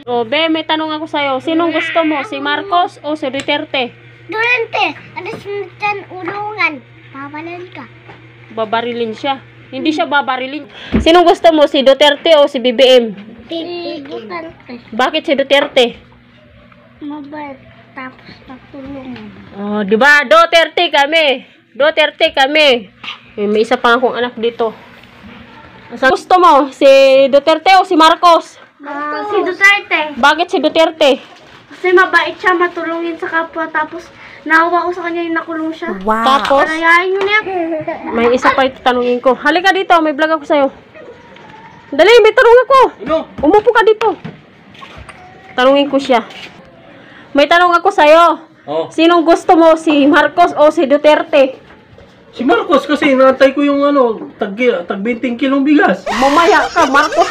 O, Be, may tanong ako sa'yo. Sinong gusto mo? Si Marcos o si Duterte? Duterte. Ano sinatan ulungan? Papalan ka. Babarilin siya. Hindi siya babarilin. Sinong gusto mo? Si Duterte o si BBM? Duterte. Bakit si Duterte? Mabait. Tapos natulungan. Oh, di ba? Duterte kami. Duterte kami. May isa pa akong anak dito. Sa gusto mo? Si Duterte o si Marcos? Si Duterte. Bakit si Duterte? Kasi mabait siya, matulungin sa kapwa. Tapos nahawa ko sa kanya yung nakulong siya. Wow. Tapos, Panayain mo na yan. may isa pa itatanungin ko. Halika dito, may vlog ako sa'yo. Dali, may tanong ako. Ano? Umupo ka dito. Tanungin ko siya. May tanong ako sa'yo. Oh. Sinong gusto mo? Si Marcos o si Duterte? Si Marcos kasi natay ko yung ano, tag 20 kilong bigas. Mamaya ka, Marcos